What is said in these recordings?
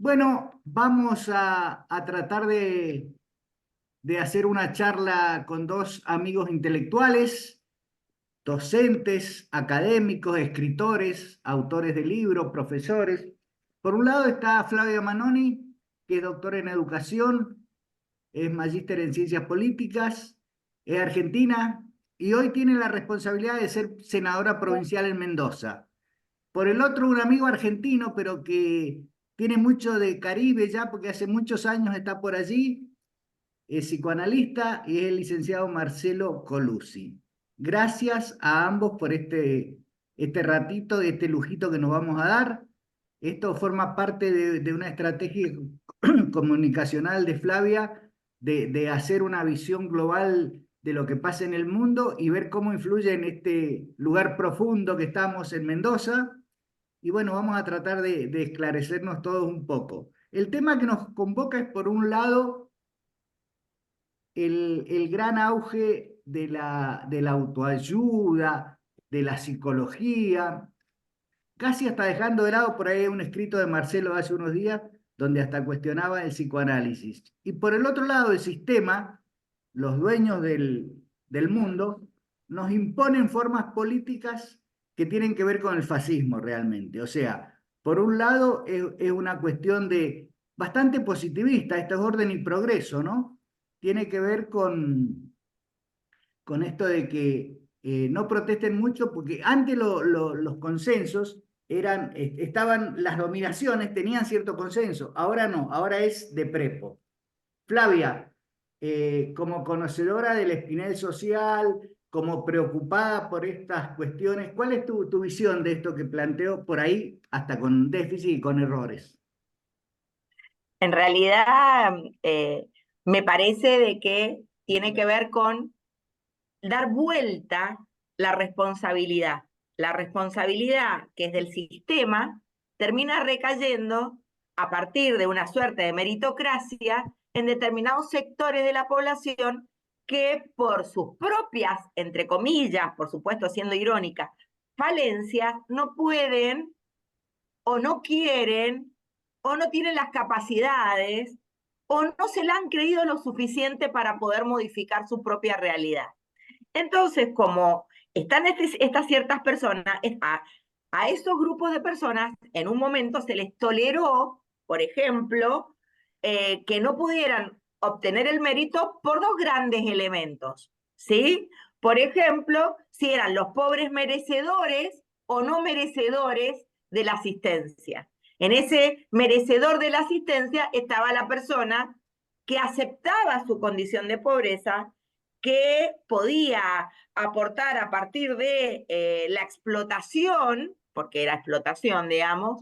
Bueno, vamos a tratar de hacer una charla con dos amigos intelectuales, docentes, académicos, escritores, autores de libros, profesores. Por un lado está Flavia Manoni, que es doctora en educación, es magíster en ciencias políticas, es argentina y hoy tiene la responsabilidad de ser senadora provincial en Mendoza. Por el otro, un amigo argentino, pero que tiene mucho de Caribe ya, porque hace muchos años está por allí, es psicoanalista y es el licenciado Marcelo Colucci. Gracias a ambos por este ratito, este lujito que nos vamos a dar. Esto forma parte de una estrategia comunicacional de Flavia de hacer una visión global de lo que pasa en el mundo y ver cómo influye en este lugar profundo que estamos en Mendoza. Y bueno, vamos a tratar de esclarecernos todos un poco. El tema que nos convoca es, por un lado, el gran auge de la autoayuda, de la psicología, casi hasta dejando de lado por ahí un escrito de Marcelo de hace unos días, donde hasta cuestionaba el psicoanálisis. Y por el otro lado, el sistema, los dueños del mundo, nos imponen formas políticas que tienen que ver con el fascismo realmente. O sea, por un lado es una cuestión de bastante positivista, esto es orden y progreso, ¿no? Tiene que ver con esto de que no protesten mucho, porque antes los consensos estaban, las dominaciones tenían cierto consenso, ahora no, ahora es de prepo. Flavia, como conocedora del espinel social, como preocupada por estas cuestiones, ¿cuál es tu visión de esto que planteo por ahí, hasta con déficit y con errores? En realidad, me parece de que tiene que ver con dar vuelta la responsabilidad. La responsabilidad que es del sistema termina recayendo a partir de una suerte de meritocracia en determinados sectores de la población que por sus propias, entre comillas, por supuesto siendo irónicas, falencias, no pueden o no quieren o no tienen las capacidades o no se la han creído lo suficiente para poder modificar su propia realidad. Entonces, como están estas ciertas personas, a esos grupos de personas en un momento se les toleró, por ejemplo, que no pudieran obtener el mérito por dos grandes elementos, ¿sí? Por ejemplo, si eran los pobres merecedores o no merecedores de la asistencia. En ese merecedor de la asistencia estaba la persona que aceptaba su condición de pobreza, que podía aportar a partir de la explotación, porque era explotación, digamos,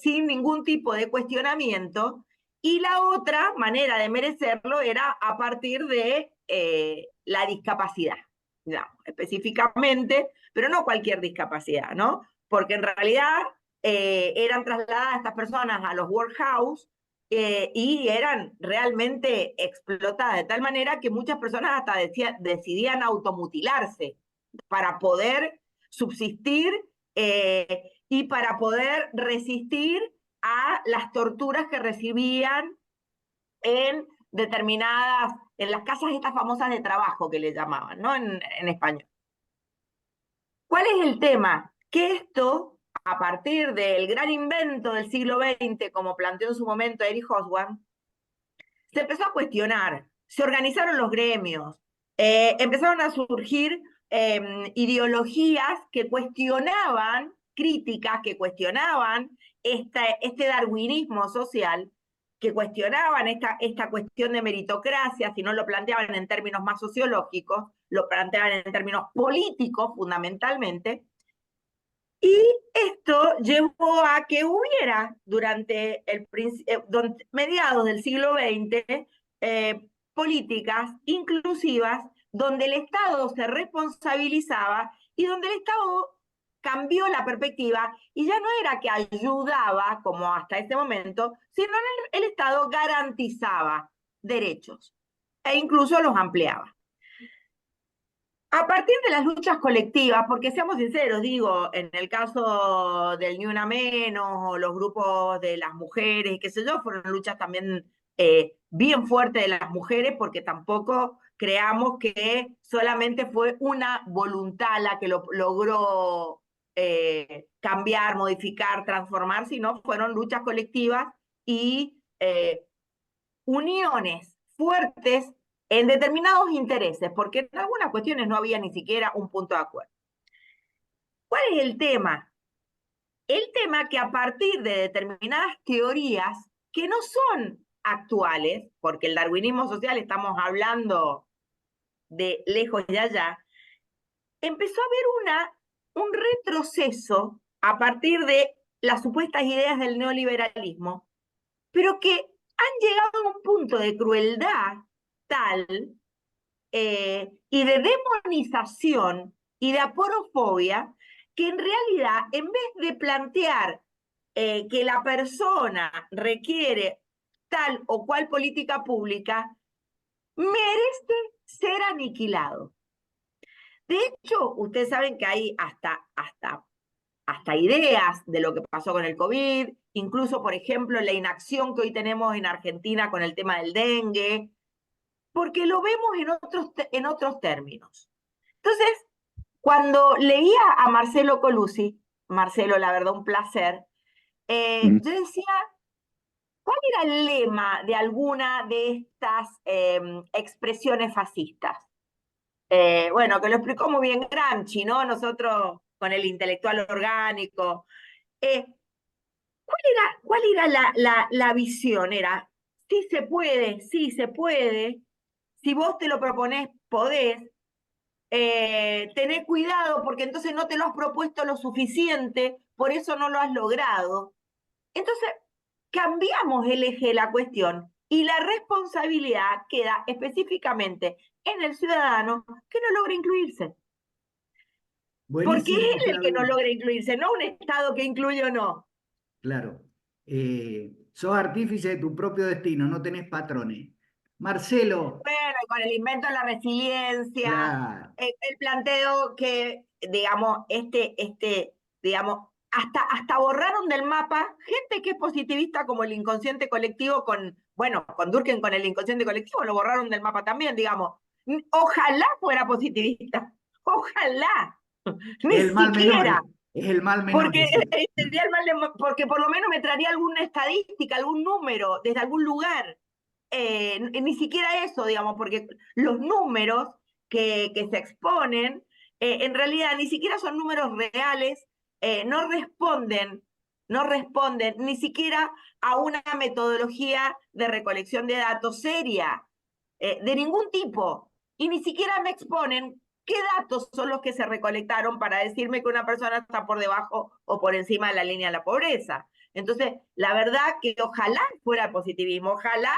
sin ningún tipo de cuestionamiento, y la otra manera de merecerlo era a partir de la discapacidad, digamos, específicamente, pero no cualquier discapacidad, ¿no? Porque en realidad eran trasladadas estas personas a los workhouse y eran realmente explotadas de tal manera que muchas personas hasta decidían automutilarse para poder subsistir y para poder resistir a las torturas que recibían en determinadas, en las casas estas famosas de trabajo que le llamaban, ¿no? En español. ¿Cuál es el tema? Que esto, a partir del gran invento del siglo XX, como planteó en su momento Eric Hobsbawm, se empezó a cuestionar, se organizaron los gremios, empezaron a surgir ideologías que cuestionaban, críticas que cuestionaban este darwinismo social, que cuestionaban esta cuestión de meritocracia, si no lo planteaban en términos más sociológicos, lo planteaban en términos políticos fundamentalmente, y esto llevó a que hubiera durante mediados del siglo XX políticas inclusivas donde el Estado se responsabilizaba y donde el Estado cambió la perspectiva y ya no era que ayudaba como hasta ese momento, sino el Estado garantizaba derechos e incluso los ampliaba. A partir de las luchas colectivas, porque seamos sinceros, digo, en el caso del Ni Una Menos o los grupos de las mujeres y qué sé yo, fueron luchas también bien fuertes de las mujeres, porque tampoco creamos que solamente fue una voluntad la que lo logró cambiar, modificar, transformar, sino fueron luchas colectivas y uniones fuertes en determinados intereses, porque en algunas cuestiones no había ni siquiera un punto de acuerdo. ¿Cuál es el tema? El tema que a partir de determinadas teorías que no son actuales, porque el darwinismo social estamos hablando de lejos de allá, empezó a haber un retroceso a partir de las supuestas ideas del neoliberalismo, pero que han llegado a un punto de crueldad tal y de demonización y de aporofobia, que en realidad, en vez de plantear que la persona requiere tal o cual política pública, merece ser aniquilado. De hecho, ustedes saben que hay hasta ideas de lo que pasó con el COVID, incluso, por ejemplo, la inacción que hoy tenemos en Argentina con el tema del dengue, porque lo vemos en otros términos. Entonces, cuando leía a Marcelo Colucci, Marcelo, la verdad, un placer, Mm. yo decía, ¿cuál era el lema de alguna de estas expresiones fascistas? Bueno, que lo explicó muy bien Gramsci, ¿no? Nosotros con el intelectual orgánico. Eh, ¿Cuál era la visión? Era, sí se puede, si vos te lo proponés, podés, tener cuidado porque entonces no te lo has propuesto lo suficiente, por eso no lo has logrado. Entonces, cambiamos el eje de la cuestión y la responsabilidad queda específicamente en el ciudadano que no logra incluirse. Porque es Buenísimo, él el que no Flavia. logra incluirse, no un Estado que incluye o no. Claro. Sos artífice de tu propio destino, no tenés patrones. Marcelo, Bueno, con el invento de la resiliencia, claro, el planteo que, digamos, digamos, hasta borraron del mapa gente que es positivista como el inconsciente colectivo bueno, con Durkheim con el inconsciente colectivo lo borraron del mapa también, digamos. Ojalá fuera positivista, ojalá, es ni el mal menor, siquiera, es el mal menor porque ese. tendría porque por lo menos me traería alguna estadística, algún número desde algún lugar. Ni siquiera eso, digamos, porque los números que se exponen en realidad ni siquiera son números reales, no responden ni siquiera a una metodología de recolección de datos seria, de ningún tipo, y ni siquiera me exponen qué datos son los que se recolectaron para decirme que una persona está por debajo o por encima de la línea de la pobreza. Entonces, la verdad que ojalá fuera positivismo, ojalá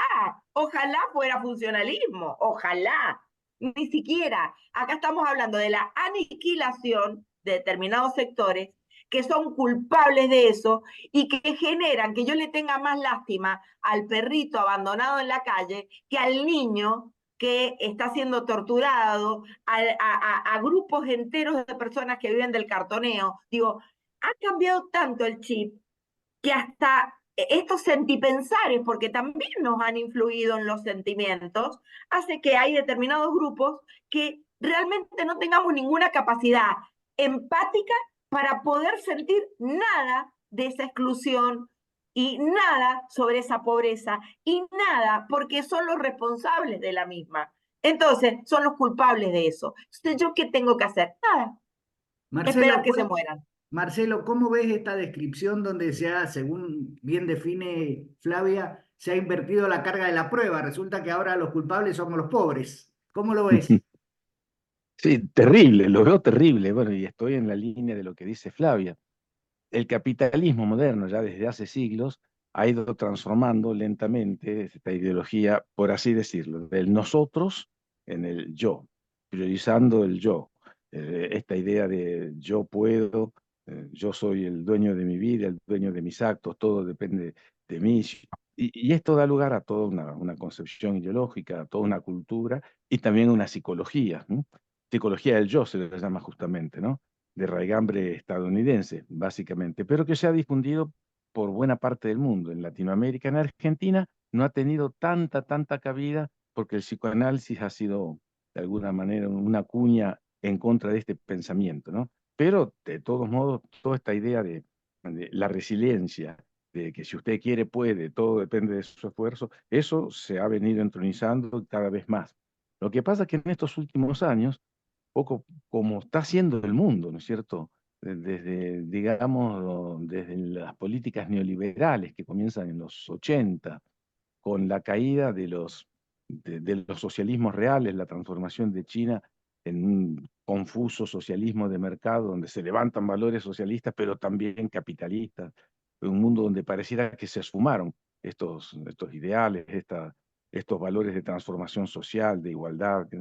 fuera funcionalismo, ojalá. Ni siquiera. Acá estamos hablando de la aniquilación de determinados sectores que son culpables de eso y que generan que yo le tenga más lástima al perrito abandonado en la calle que al niño que está siendo torturado, a grupos enteros de personas que viven del cartoneo. Digo, ha cambiado tanto el chip que hasta estos sentipensares, porque también nos han influido en los sentimientos, hace que hay determinados grupos que realmente no tengamos ninguna capacidad empática para poder sentir nada de esa exclusión y nada sobre esa pobreza y nada porque son los responsables de la misma. Entonces, son los culpables de eso. Entonces, ¿yo qué tengo que hacer? Nada, esperar Marcelo, que se mueran. Marcelo, ¿cómo ves esta descripción donde se ha, según bien define Flavia, se ha invertido la carga de la prueba? Resulta que ahora los culpables somos los pobres. ¿Cómo lo ves? Sí, terrible, lo veo terrible. Bueno, y estoy en la línea de lo que dice Flavia. El capitalismo moderno, ya desde hace siglos, ha ido transformando lentamente esta ideología, por así decirlo, del nosotros en el yo, priorizando el yo. Esta idea de yo puedo, yo soy el dueño de mi vida, el dueño de mis actos, todo depende de mí. Y esto da lugar a toda una concepción ideológica, a toda una cultura y también una psicología, ¿no? psicología del yo se le llama justamente, ¿no? De raigambre estadounidense, básicamente, pero que se ha difundido por buena parte del mundo. En Latinoamérica, en Argentina, no ha tenido tanta cabida porque el psicoanálisis ha sido, de alguna manera, una cuña en contra de este pensamiento, ¿no? Pero, de todos modos, toda esta idea de la resiliencia, de que si usted quiere, puede, todo depende de su esfuerzo, eso se ha venido entronizando cada vez más. Lo que pasa es que en estos últimos años, poco como está haciendo el mundo, ¿no es cierto? Desde, digamos, desde las políticas neoliberales que comienzan en los 80, con la caída de los socialismos reales, la transformación de China en un confuso socialismo de mercado donde se levantan valores socialistas, pero también capitalistas, un mundo donde pareciera que se esfumaron estos ideales, estos valores de transformación social, de igualdad, que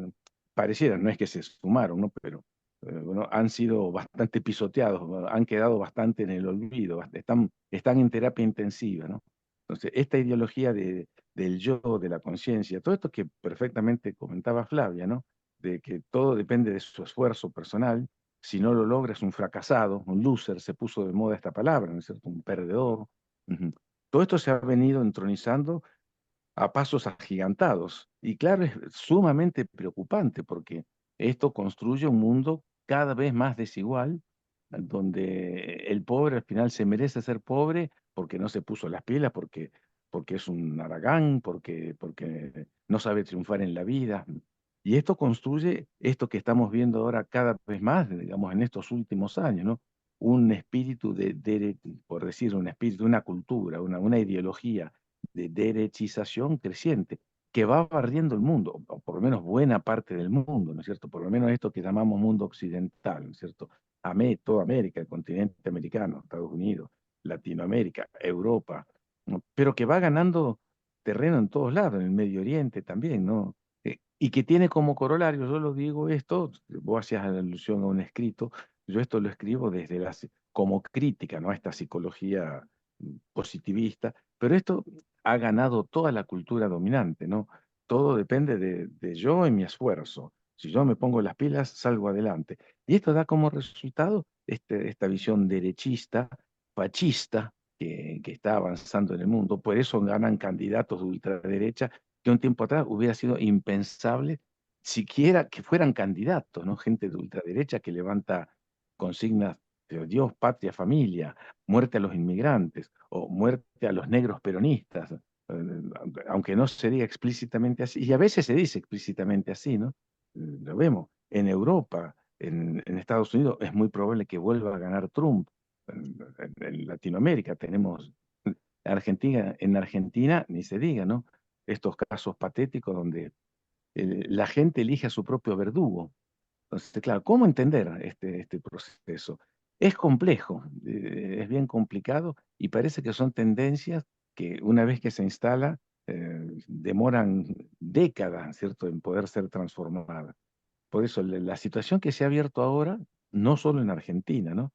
pareciera, no es que se esfumaron, ¿no? Pero bueno, han sido bastante pisoteados, han quedado bastante en el olvido, están en terapia intensiva, ¿no? Entonces, esta ideología del yo, de la conciencia, todo esto que perfectamente comentaba Flavia, ¿no? De que todo depende de su esfuerzo personal, si no lo logra es un fracasado, un loser, se puso de moda esta palabra, ¿no es cierto? Un perdedor. Ujú. Todo esto se ha venido entronizando a pasos agigantados. Y claro, es sumamente preocupante porque esto construye un mundo cada vez más desigual, donde el pobre al final se merece ser pobre porque no se puso las pilas, porque es un haragán, porque no sabe triunfar en la vida. Y esto construye esto que estamos viendo ahora cada vez más, digamos, en estos últimos años, ¿no? Un espíritu por decir, un espíritu, una cultura, una ideología de derechización creciente que va barriendo el mundo, o por lo menos buena parte del mundo, ¿no es cierto? Por lo menos esto que llamamos mundo occidental, ¿no es cierto? Toda América, el continente americano, Estados Unidos, Latinoamérica, Europa, ¿no? Pero que va ganando terreno en todos lados, en el Medio Oriente también, ¿no? Y que tiene como corolario, yo lo digo esto, vos hacías alusión a un escrito, yo esto lo escribo como crítica, ¿no? A esta psicología positivista, pero esto ha ganado toda la cultura dominante, ¿no? Todo depende de yo y mi esfuerzo. Si yo me pongo las pilas, salgo adelante. Y esto da como resultado esta visión derechista, fascista, que está avanzando en el mundo. Por eso ganan candidatos de ultraderecha que un tiempo atrás hubiera sido impensable siquiera que fueran candidatos, ¿no? Gente de ultraderecha que levanta consignas de Dios, patria, familia, muerte a los inmigrantes o muerte a los negros peronistas, aunque no se diga explícitamente así, y a veces se dice explícitamente así, ¿no? Lo vemos. En Europa, en Estados Unidos, es muy probable que vuelva a ganar Trump. En Latinoamérica tenemos, en Argentina, ni se diga, ¿no? Estos casos patéticos donde la gente elige a su propio verdugo. Entonces, claro, ¿cómo entender este proceso? Es complejo, es bien complicado y parece que son tendencias que una vez que se instala, demoran décadas, ¿cierto?, en poder ser transformadas. Por eso la situación que se ha abierto ahora, no solo en Argentina, ¿no?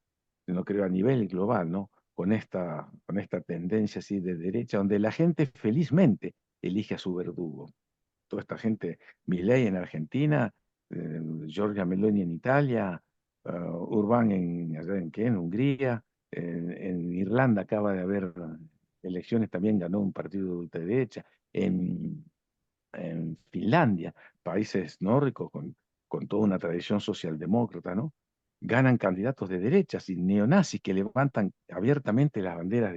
Sino creo a nivel global, ¿no? Con esta tendencia así de derecha, donde la gente felizmente elige a su verdugo. Toda esta gente, Milei en Argentina, Giorgia Meloni en Italia, Orbán allá en, ¿qué? En Hungría, en Irlanda acaba de haber elecciones, también ganó un partido de ultraderecha, en Finlandia, países nórdicos con toda una tradición socialdemócrata, ¿no? Ganan candidatos de derechas y neonazis que levantan abiertamente las banderas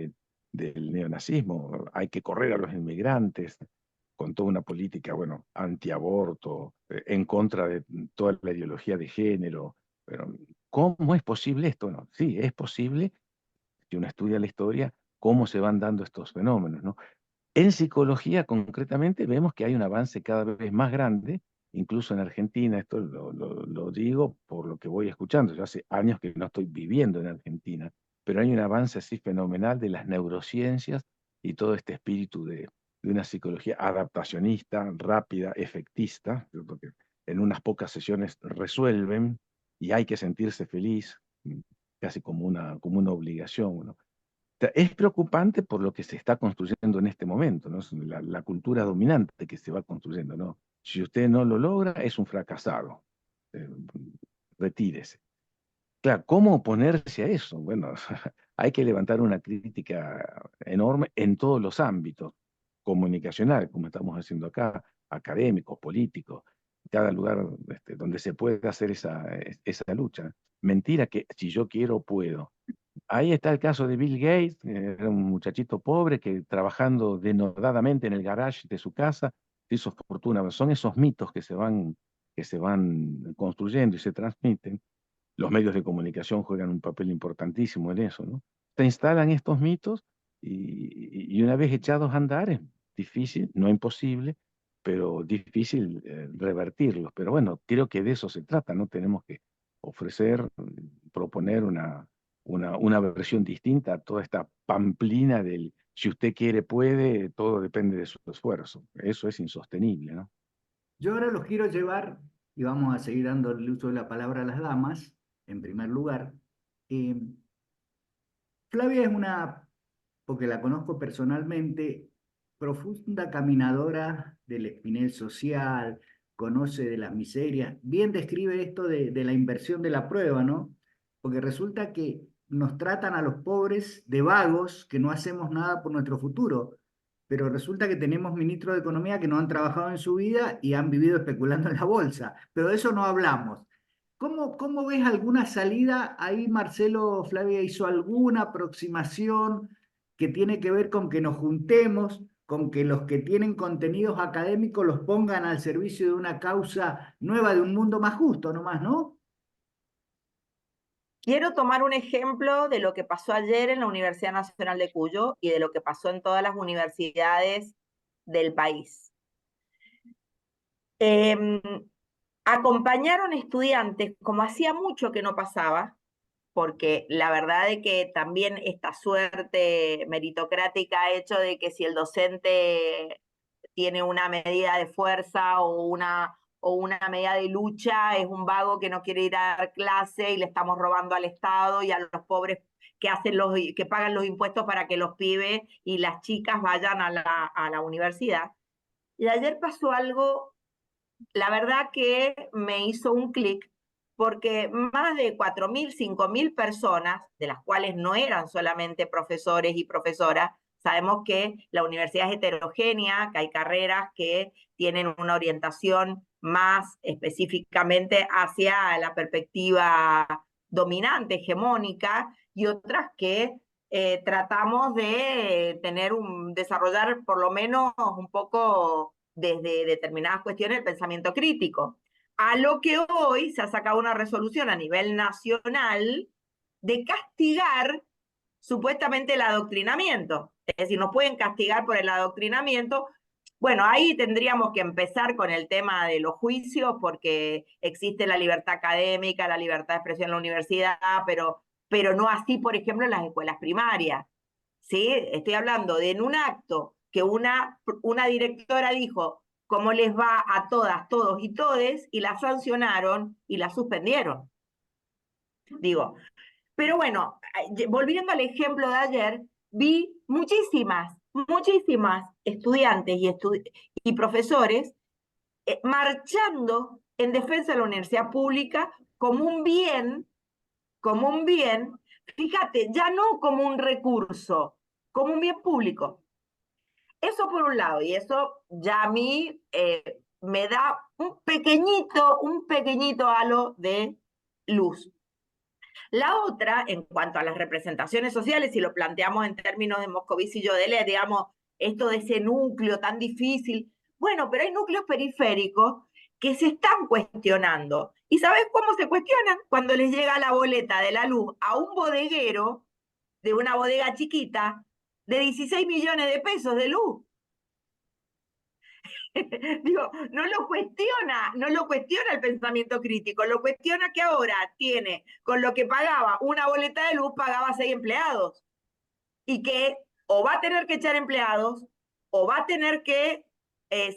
del neonazismo. Hay que correr a los inmigrantes, con toda una política, bueno, antiaborto, en contra de toda la ideología de género. Pero, ¿cómo es posible esto? No, sí, es posible, si uno estudia la historia, cómo se van dando estos fenómenos, ¿no? En psicología, concretamente, vemos que hay un avance cada vez más grande, incluso en Argentina, esto lo digo por lo que voy escuchando, yo hace años que no estoy viviendo en Argentina, pero hay un avance así fenomenal de las neurociencias y todo este espíritu de una psicología adaptacionista, rápida, efectista, ¿cierto? Que en unas pocas sesiones resuelven y hay que sentirse feliz, casi como una obligación, ¿no? Sea, es preocupante por lo que se está construyendo en este momento, ¿no? Es la cultura dominante que se va construyendo, ¿no? Si usted no lo logra, es un fracasado. eh, retírese. Claro, ¿cómo oponerse a eso? Bueno, hay que levantar una crítica enorme en todos los ámbitos, comunicacional, como estamos haciendo acá, académicos, políticos, cada lugar donde se puede hacer esa lucha. Mentira que si yo quiero, puedo. Ahí está el caso de Bill Gates, era un muchachito pobre que trabajando denodadamente en el garage de su casa se hizo fortuna. Son esos mitos que se van construyendo y se transmiten. Los medios de comunicación juegan un papel importantísimo en eso, ¿no? Se instalan estos mitos y una vez echados a andar es difícil, no imposible, pero difícil revertirlos. Pero bueno, creo que de eso se trata, ¿no? Tenemos que ofrecer, proponer una versión distinta a toda esta pamplina del si usted quiere, puede, todo depende de su esfuerzo. Eso es insostenible, ¿no? Yo ahora los quiero llevar, y vamos a seguir dando el uso de la palabra a las damas, en primer lugar. Eh, Flavia es una, porque la conozco personalmente, profunda caminadora del espinel social, conoce de las miserias, bien describe esto de la inversión de la prueba, ¿no? Porque resulta que nos tratan a los pobres de vagos que no hacemos nada por nuestro futuro, pero resulta que tenemos ministros de Economía que no han trabajado en su vida y han vivido especulando en la bolsa, pero de eso no hablamos. ¿Cómo ves alguna salida? Ahí Marcelo Flavia hizo alguna aproximación que tiene que ver con que nos juntemos, con que los que tienen contenidos académicos los pongan al servicio de una causa nueva, de un mundo más justo, nomás, ¿no? Quiero tomar un ejemplo de lo que pasó ayer en la Universidad Nacional de Cuyo y de lo que pasó en todas las universidades del país. Eh, Acompañaron estudiantes, como hacía mucho que no pasaba, porque la verdad es que también esta suerte meritocrática ha hecho de que si el docente tiene una medida de fuerza o una medida de lucha, es un vago que no quiere ir a dar clase y le estamos robando al Estado y a los pobres que pagan los impuestos para que los pibes y las chicas vayan a la universidad. Y ayer pasó algo, la verdad que me hizo un clic, porque más de 4.000, 5.000 personas, de las cuales no eran solamente profesores y profesoras, sabemos que la universidad es heterogénea, que hay carreras que tienen una orientación más específicamente hacia la perspectiva dominante, hegemónica, y otras que tratamos de desarrollar por lo menos un poco desde determinadas cuestiones el pensamiento crítico. A lo que hoy se ha sacado una resolución a nivel nacional de castigar supuestamente el adoctrinamiento. Es decir, nos pueden castigar por el adoctrinamiento. Bueno, ahí tendríamos que empezar con el tema de los juicios, porque existe la libertad académica, la libertad de expresión en la universidad, pero no así, por ejemplo, en las escuelas primarias. ¿Sí? Estoy hablando de en un acto que una directora dijo cómo les va a todas, todos y todes, y la sancionaron y la suspendieron. Digo, pero bueno, volviendo al ejemplo de ayer, vi muchísimas estudiantes y profesores marchando en defensa de la universidad pública como un bien, fíjate, ya no como un recurso, como un bien público. Eso por un lado, y eso ya a mí me da un pequeñito halo de luz. La otra, en cuanto a las representaciones sociales, si lo planteamos en términos de Moscovici y Jodelet, digamos, esto de ese núcleo tan difícil, bueno, pero hay núcleos periféricos que se están cuestionando. ¿Y sabes cómo se cuestionan? Cuando les llega la boleta de la luz a un bodeguero de una bodega chiquita de 16 millones de pesos de luz. Digo, no lo cuestiona el pensamiento crítico, lo cuestiona que ahora tiene, con lo que pagaba una boleta de luz, pagaba 6 empleados. Y que o va a tener que echar empleados, o va a tener que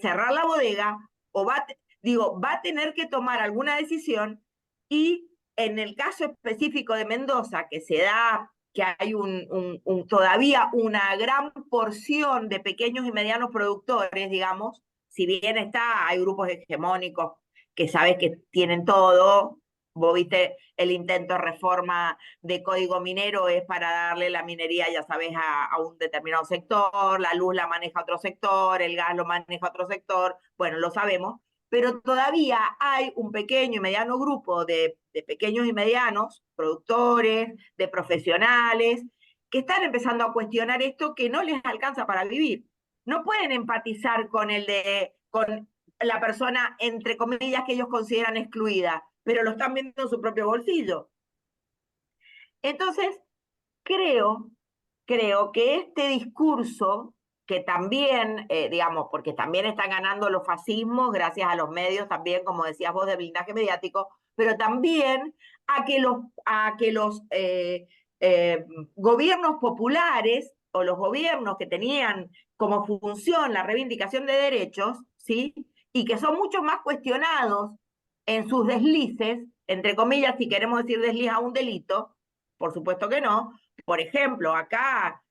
cerrar la bodega, va a tener que tomar alguna decisión. Y en el caso específico de Mendoza, que se da que hay todavía una gran porción de pequeños y medianos productores, digamos, si bien hay grupos hegemónicos que sabes que tienen todo. Vos viste el intento de reforma de código minero es para darle la minería, ya sabes, a un determinado sector, la luz la maneja otro sector, el gas lo maneja otro sector, bueno, lo sabemos, pero todavía hay un pequeño y mediano grupo de pequeños y medianos productores, de profesionales, que están empezando a cuestionar esto que no les alcanza para vivir. No pueden empatizar con con la persona, entre comillas, que ellos consideran excluida, pero lo están viendo en su propio bolsillo. Entonces, creo que este discurso, que también, digamos, porque también están ganando los fascismos gracias a los medios también, como decías vos, de blindaje mediático, pero también a que los gobiernos populares o los gobiernos que tenían como función la reivindicación de derechos, ¿sí? Y que son mucho más cuestionados en sus deslices, entre comillas, si queremos decir desliz a un delito, por supuesto que no. Por ejemplo, acá,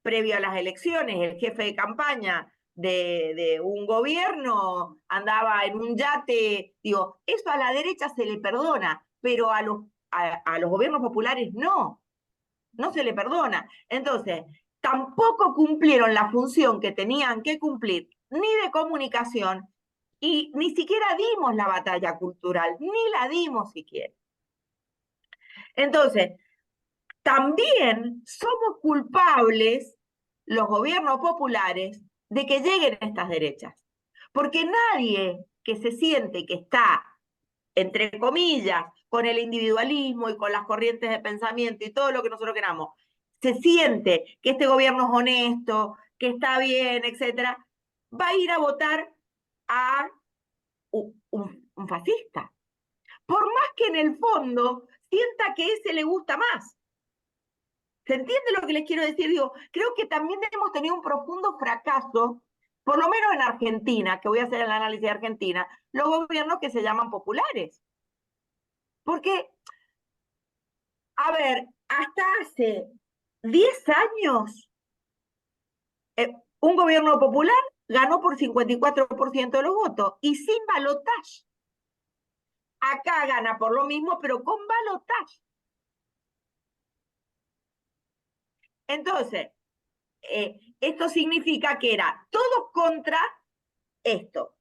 previo a las elecciones, el jefe de campaña de un gobierno andaba en un yate, digo, eso a la derecha se le perdona, pero a los gobiernos populares no se le perdona. Entonces, tampoco cumplieron la función que tenían que cumplir, ni de comunicación, y ni siquiera dimos la batalla cultural, ni la dimos siquiera. Entonces, también somos culpables, los gobiernos populares, de que lleguen estas derechas. Porque nadie que se siente que está, entre comillas, con el individualismo y con las corrientes de pensamiento y todo lo que nosotros queramos, se siente que este gobierno es honesto, que está bien, etcétera, va a ir a votar a un fascista. Por más que en el fondo sienta que ese le gusta más. ¿Se entiende lo que les quiero decir? Digo, creo que también hemos tenido un profundo fracaso, por lo menos en Argentina, que voy a hacer el análisis de Argentina, los gobiernos que se llaman populares. Porque, a ver, hasta hace 10 años, un gobierno popular ganó por 54% de los votos y sin balotaje. Acá gana por lo mismo, pero con balotaje. Entonces, esto significa que era todo contra esto.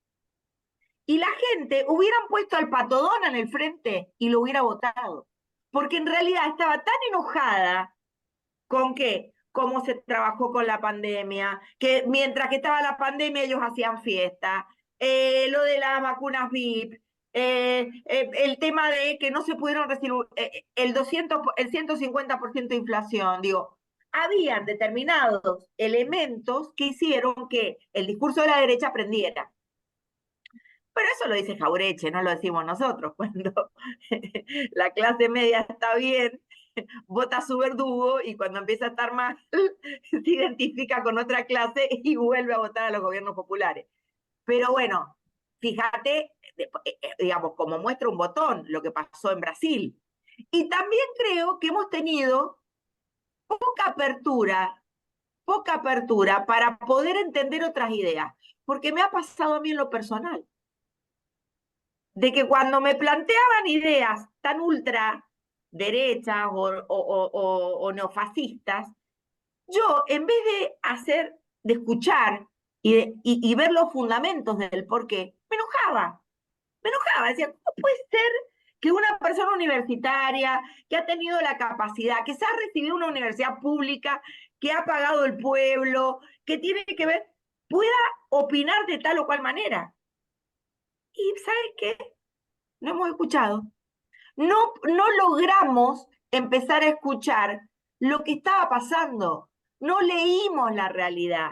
Y la gente hubieran puesto al Patodona en el frente y lo hubiera votado. Porque en realidad estaba tan enojada con que cómo se trabajó con la pandemia, que mientras que estaba la pandemia ellos hacían fiesta, lo de las vacunas VIP, el tema de que no se pudieron recibir el 150% de inflación, digo, habían determinados elementos que hicieron que el discurso de la derecha prendiera. Pero eso lo dice Jaureche, no lo decimos nosotros. Cuando la clase media está bien, vota a su verdugo y cuando empieza a estar mal, se identifica con otra clase y vuelve a votar a los gobiernos populares. Pero bueno, fíjate, digamos, como muestra un botón, lo que pasó en Brasil. Y también creo que hemos tenido poca apertura para poder entender otras ideas, porque me ha pasado a mí en lo personal, de que cuando me planteaban ideas tan ultra derechas o neofascistas, yo en vez de escuchar y ver los fundamentos del por qué, me enojaba, decía, ¿cómo puede ser que una persona universitaria que ha tenido la capacidad, que se ha recibido en una universidad pública, que ha pagado el pueblo, que tiene que ver, pueda opinar de tal o cual manera? Y ¿sabes qué? No hemos escuchado. No logramos empezar a escuchar lo que estaba pasando. No leímos la realidad,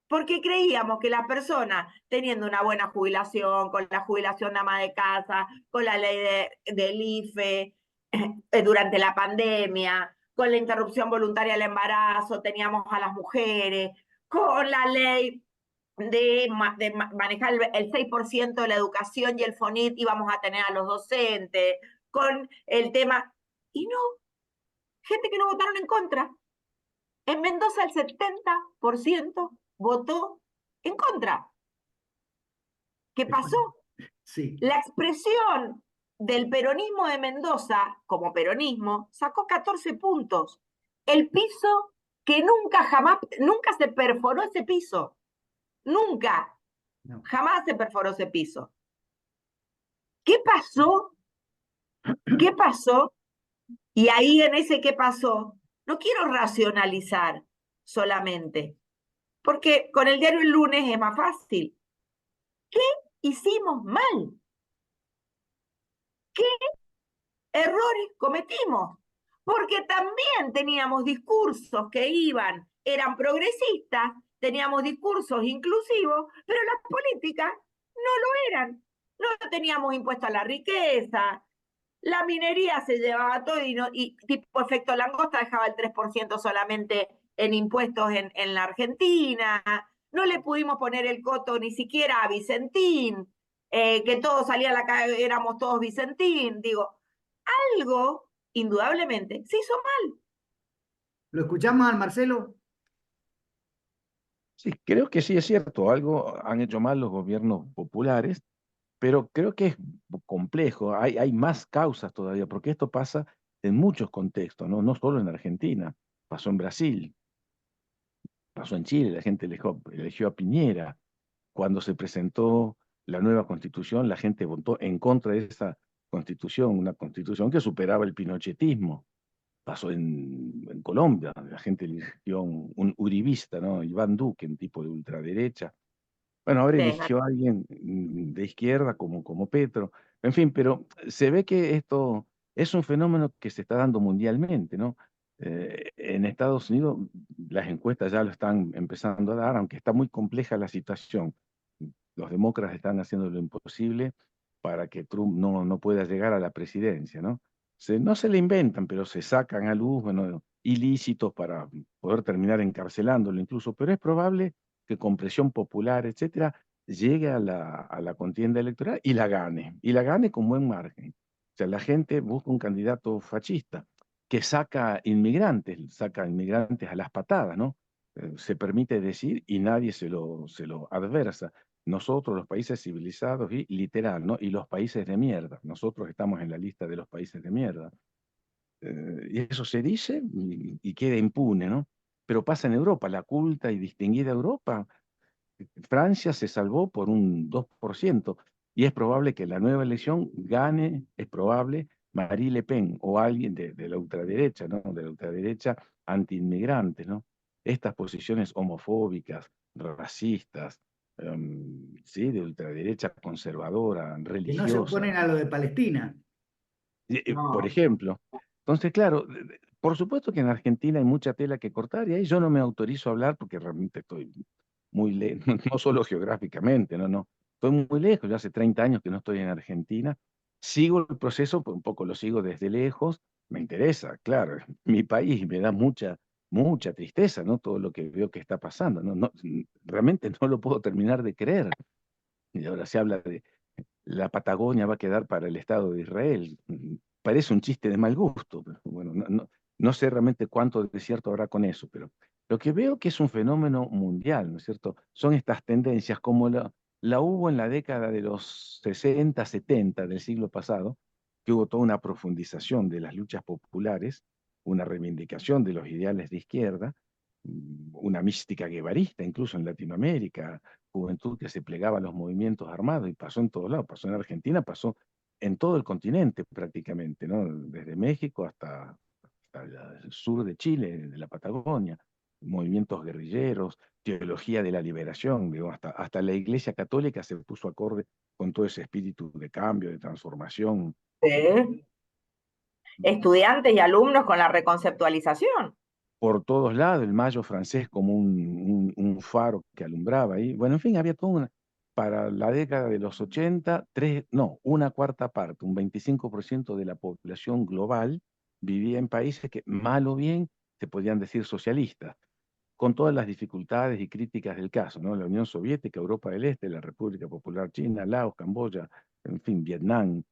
porque creíamos que las personas, teniendo una buena jubilación, con la jubilación de ama de casa, con la ley del IFE, durante la pandemia, con la interrupción voluntaria del embarazo, teníamos a las mujeres, con la ley de manejar el 6% de la educación y el FONIT íbamos a tener a los docentes, con el tema, y no, gente que no votaron en contra. En Mendoza el 70% votó en contra. ¿Qué pasó? Sí, La expresión del peronismo de Mendoza, como peronismo, sacó 14 puntos. El piso que nunca, jamás, nunca se perforó ese piso. Nunca, no. jamás se perforó ese piso. ¿Qué pasó? ¿Qué pasó? Y ahí en ese qué pasó, no quiero racionalizar solamente, porque con el diario El Lunes es más fácil. ¿Qué hicimos mal? ¿Qué errores cometimos? Porque también teníamos discursos que eran progresistas, teníamos discursos inclusivos, pero las políticas no lo eran. No teníamos impuesto a la riqueza, la minería se llevaba todo y tipo efecto langosta dejaba el 3% solamente en impuestos en la Argentina. No le pudimos poner el coto ni siquiera a Vicentín, que todos salían a la calle, éramos todos Vicentín. Digo, algo, indudablemente, se hizo mal. ¿Lo escuchamos al Marcelo? Sí, creo que sí es cierto, algo han hecho mal los gobiernos populares, pero creo que es complejo, hay más causas todavía, porque esto pasa en muchos contextos, ¿no? No solo en Argentina, pasó en Brasil, pasó en Chile, la gente eligió a Piñera. Cuando se presentó la nueva constitución, la gente votó en contra de esa constitución, una constitución que superaba el pinochetismo. Pasó en Colombia, la gente eligió un uribista, ¿no? Iván Duque, un tipo de ultraderecha. Bueno, ahora Sí, eligió a alguien de izquierda como Petro. En fin, pero se ve que esto es un fenómeno que se está dando mundialmente, ¿no? En Estados Unidos las encuestas ya lo están empezando a dar, aunque está muy compleja la situación. Los demócratas están haciendo lo imposible para que Trump no pueda llegar a la presidencia, ¿no? No se le inventan, pero se sacan a luz, bueno, ilícitos para poder terminar encarcelándolo incluso, pero es probable que con presión popular, etcétera, llegue a la contienda electoral y la gane con buen margen. O sea, la gente busca un candidato fascista que saca inmigrantes a las patadas, ¿no? Se permite decir y nadie se lo adversa. Nosotros, los países civilizados, y literal, ¿no? Y los países de mierda. Nosotros estamos en la lista de los países de mierda. Y eso se dice y queda impune, ¿no? Pero pasa en Europa, la culta y distinguida Europa. Francia se salvó por un 2% y es probable que la nueva elección gane, es probable, Marie Le Pen o alguien de la ultraderecha, ¿no? De la ultraderecha anti-inmigrantes, ¿no? Estas posiciones homofóbicas, racistas, sí, de ultraderecha conservadora, Que no se religiosa, oponen a lo de Palestina. por no. ejemplo. Entonces, claro, por supuesto que en Argentina hay mucha tela que cortar y ahí yo no me autorizo a hablar porque realmente estoy muy lejos, no solo geográficamente, no, estoy muy lejos, ya hace 30 años que no estoy en Argentina, sigo el proceso, pues un poco lo sigo desde lejos, me interesa, claro, es mi país, me da mucha tristeza, ¿no? Todo lo que veo que está pasando, realmente no lo puedo terminar de creer. Y ahora se habla de la Patagonia va a quedar para el Estado de Israel. Parece un chiste de mal gusto, pero bueno, no sé realmente cuánto de cierto habrá con eso, pero lo que veo que es un fenómeno mundial, ¿no es cierto? Son estas tendencias como la hubo en la década de los 60, 70 del siglo pasado, que hubo toda una profundización de las luchas populares, una reivindicación de los ideales de izquierda, una mística guevarista incluso en Latinoamérica, juventud que se plegaba a los movimientos armados y pasó en todos lados, pasó en Argentina, pasó en todo el continente prácticamente, ¿no? Desde México hasta el sur de Chile, de la Patagonia, movimientos guerrilleros, teología de la liberación, digo, hasta la Iglesia Católica se puso acorde con todo ese espíritu de cambio, de transformación. Sí. Estudiantes y alumnos con la reconceptualización. Por todos lados, el Mayo francés como un faro que alumbraba ahí. Bueno, en fin, había toda para la década de los 80, una cuarta parte, un 25% de la población global vivía en países que, mal o bien, se podían decir socialistas, con todas las dificultades y críticas del caso, ¿no? La Unión Soviética, Europa del Este, la República Popular China, Laos, Camboya, en fin, Vietnam,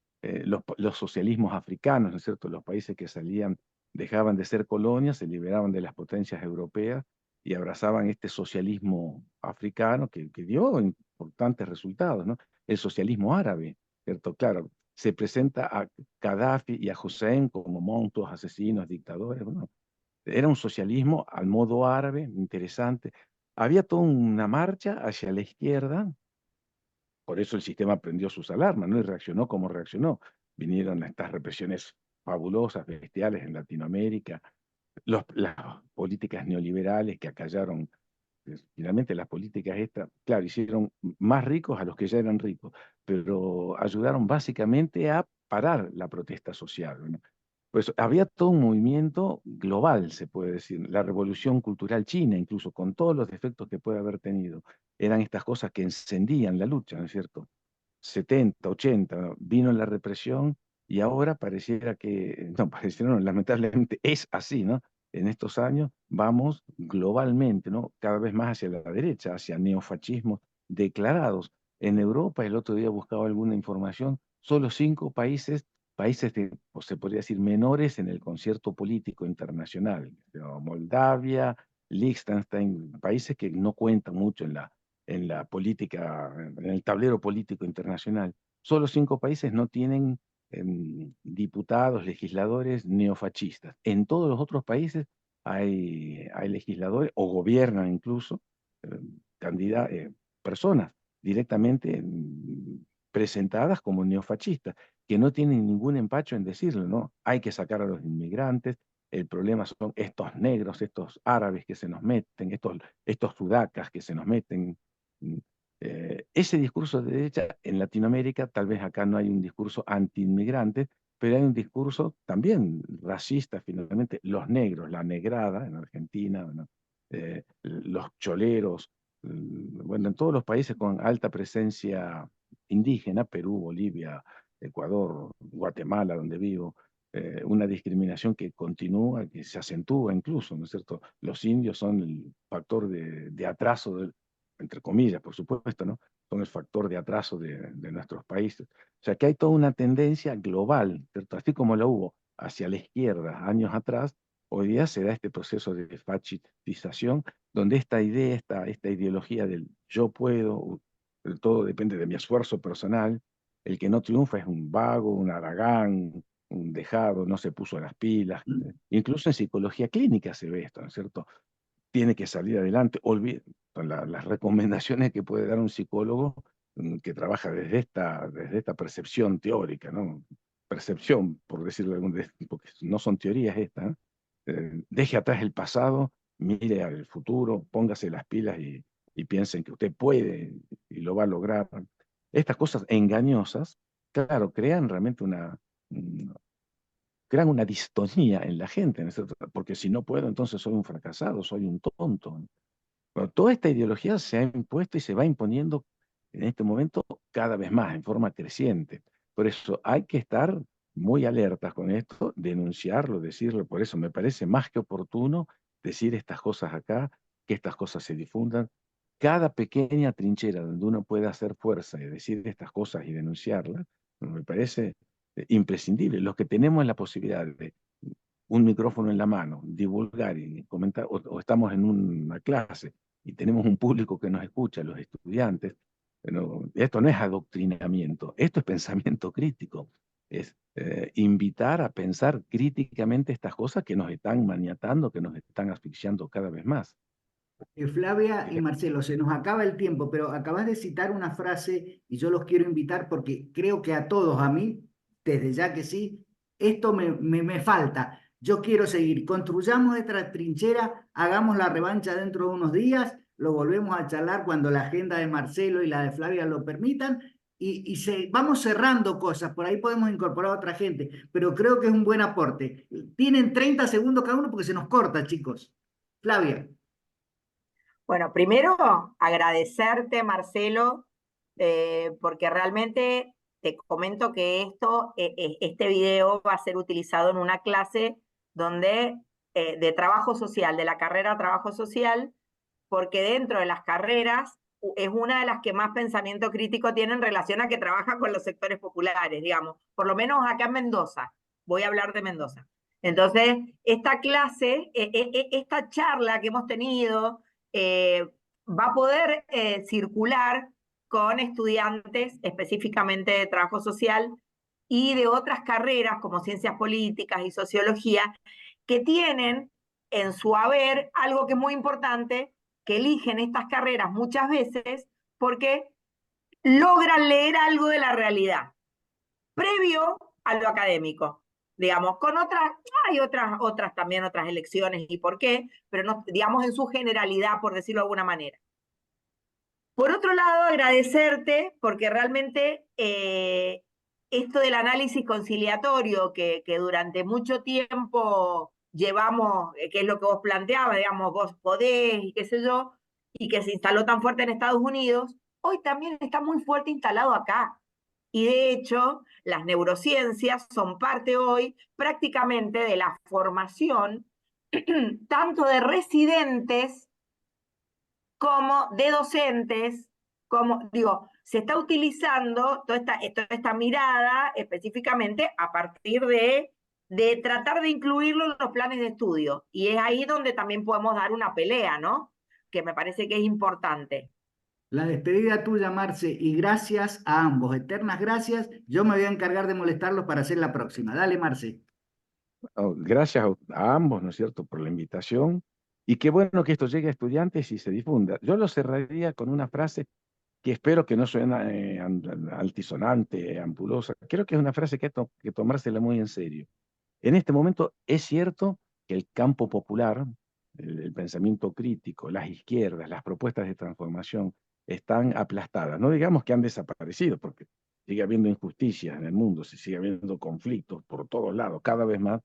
los socialismos africanos, ¿no es cierto? Los países que salían, dejaban de ser colonias, se liberaban de las potencias europeas y abrazaban este socialismo africano que dio importantes resultados, ¿no? El socialismo árabe, ¿cierto? Claro, se presenta a Gaddafi y a Hussein como monstruos, asesinos, dictadores. Bueno, era un socialismo al modo árabe, interesante. Había toda una marcha hacia la izquierda, por eso el sistema prendió sus alarmas, ¿no? Y reaccionó como reaccionó. Vinieron estas represiones fabulosas, bestiales en Latinoamérica, las políticas neoliberales que acallaron. Finalmente las políticas estas, claro, hicieron más ricos a los que ya eran ricos, pero ayudaron básicamente a parar la protesta social, ¿no? Pues había todo un movimiento global, se puede decir, la revolución cultural china, incluso con todos los defectos que puede haber tenido, eran estas cosas que encendían la lucha, ¿no es cierto? 70, 80, ¿no? Vino la represión y ahora pareciera que, no, pareciera, no, lamentablemente es así, ¿no? En estos años vamos globalmente, ¿no? Cada vez más hacia la derecha, hacia neofascismos declarados. En Europa, el otro día buscaba alguna información, solo 5 países, países de, o se podría decir, menores en el concierto político internacional, ¿no? Moldavia, Liechtenstein, países que no cuentan mucho en la política, en el tablero político internacional. Solo 5 países no tienen diputados, legisladores neofascistas. En todos los otros países hay legisladores, o gobiernan incluso, personas directamente presentadas como neofascistas, que no tienen ningún empacho en decirlo, ¿no? Hay que sacar a los inmigrantes, el problema son estos negros, estos árabes que se nos meten, estos sudacas que se nos meten. Mm, Ese discurso de derecha en Latinoamérica, tal vez acá no hay un discurso anti-inmigrante, pero hay un discurso también racista, finalmente, los negros, la negrada en Argentina, ¿no? Los choleros, bueno, en todos los países con alta presencia indígena, Perú, Bolivia, Ecuador, Guatemala, donde vivo, una discriminación que continúa, que se acentúa incluso, ¿no es cierto? Los indios son el factor de atraso entre comillas, por supuesto, ¿no? Son el factor de atraso de nuestros países. O sea que hay toda una tendencia global, ¿cierto? Así como la hubo hacia la izquierda años atrás, hoy día se da este proceso de fascistización, donde esta idea, esta ideología del yo puedo, todo depende de mi esfuerzo personal, el que no triunfa es un vago, un haragán, un dejado, no se puso las pilas. Incluso en psicología clínica se ve esto, ¿no es cierto? Tiene que salir adelante. Las recomendaciones que puede dar un psicólogo que trabaja desde esta percepción teórica, ¿no? Percepción, por decirlo de algún, porque no son teorías estas, ¿no? Deje atrás el pasado, mire al futuro, póngase las pilas y piensen que usted puede y lo va a lograr. Estas cosas engañosas, claro, crean realmente crean una distonía en la gente, ¿no es cierto? Porque si no puedo, entonces soy un fracasado, soy un tonto. Bueno, toda esta ideología se ha impuesto y se va imponiendo en este momento cada vez más, en forma creciente. Por eso hay que estar muy alertas con esto, denunciarlo, decirlo. Por eso me parece más que oportuno decir estas cosas acá, que estas cosas se difundan. Cada pequeña trinchera donde uno pueda hacer fuerza y decir estas cosas y denunciarlas, me parece imprescindible. Los que tenemos la posibilidad de un micrófono en la mano, divulgar y comentar, o estamos en una clase y tenemos un público que nos escucha, los estudiantes, bueno, esto no es adoctrinamiento, esto es pensamiento crítico, es invitar a pensar críticamente estas cosas que nos están maniatando, que nos están asfixiando cada vez más. Flavia y Marcelo, se nos acaba el tiempo, pero acabas de citar una frase y yo los quiero invitar porque creo que a todos, a mí, desde ya que sí, esto me falta. Yo quiero seguir. Construyamos esta trinchera, hagamos la revancha dentro de unos días, lo volvemos a charlar cuando la agenda de Marcelo y la de Flavia lo permitan vamos cerrando cosas. Por ahí podemos incorporar a otra gente, pero creo que es un buen aporte. Tienen 30 segundos cada uno porque se nos corta, chicos. Flavia. Bueno, primero agradecerte, Marcelo, porque realmente te comento que este video va a ser utilizado en una clase donde, de trabajo social, de la carrera Trabajo Social, porque dentro de las carreras es una de las que más pensamiento crítico tiene en relación a que trabaja con los sectores populares, digamos, por lo menos acá en Mendoza. Voy a hablar de Mendoza. Entonces, esta clase, esta charla que hemos tenido, va a poder circular con estudiantes específicamente de trabajo social y de otras carreras como ciencias políticas y sociología, que tienen en su haber algo que es muy importante, que eligen estas carreras muchas veces porque logran leer algo de la realidad, previo a lo académico. Digamos, con otras, hay otras también otras elecciones y por qué, pero no, digamos en su generalidad, por decirlo de alguna manera. Por otro lado, agradecerte porque realmente esto del análisis conciliatorio que durante mucho tiempo llevamos, que es lo que vos planteabas, digamos, vos podés y qué sé yo, y que se instaló tan fuerte en Estados Unidos, hoy también está muy fuerte instalado acá. Y de hecho, las neurociencias son parte hoy prácticamente de la formación tanto de residentes como de docentes, como digo, se está utilizando toda esta mirada específicamente a partir de tratar de incluirlo en los planes de estudio. Y es ahí donde también podemos dar una pelea, ¿no? Que me parece que es importante. La despedida tuya, Marce, y gracias a ambos, eternas gracias. Yo me voy a encargar de molestarlos para hacer la próxima. Dale, Marce. Gracias a ambos, ¿no es cierto?, por la invitación. Y qué bueno que esto llegue a estudiantes y se difunda. Yo lo cerraría con una frase que espero que no suene altisonante, ampulosa. Creo que es una frase que hay que tomársela muy en serio. En este momento es cierto que el campo popular, el pensamiento crítico, las izquierdas, las propuestas de transformación están aplastadas. No digamos que han desaparecido, porque sigue habiendo injusticias en el mundo, se sigue habiendo conflictos por todos lados, cada vez más.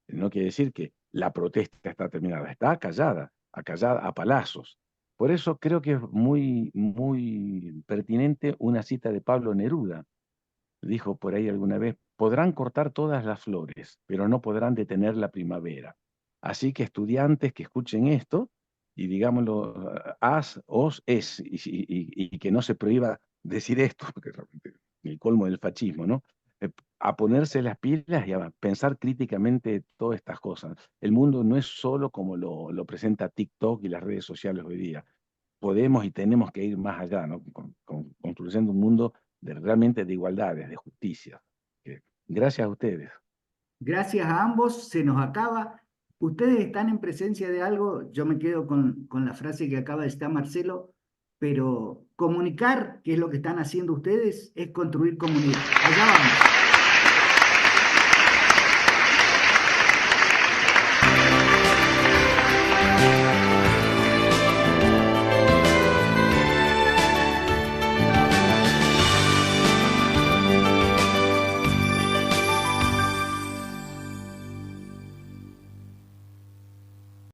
No quiere decir que la protesta está terminada, está acallada a palazos. Por eso creo que es muy pertinente una cita de Pablo Neruda. Dijo por ahí alguna vez: podrán cortar todas las flores, pero no podrán detener la primavera. Así que estudiantes que escuchen esto, y digámoslo, os, es, y que no se prohíba decir esto, porque realmente el colmo del fascismo, ¿no? A ponerse las pilas y a pensar críticamente todas estas cosas. El mundo no es solo como lo presenta TikTok y las redes sociales hoy día. Podemos y tenemos que ir más allá, ¿no? Construyendo un mundo realmente de igualdades, de justicia. Gracias a ustedes. Gracias a ambos, se nos acaba. Ustedes están en presencia de algo, yo me quedo con la frase que acaba de estar Marcelo, pero comunicar, que es lo que están haciendo ustedes, es construir comunidad. Allá vamos.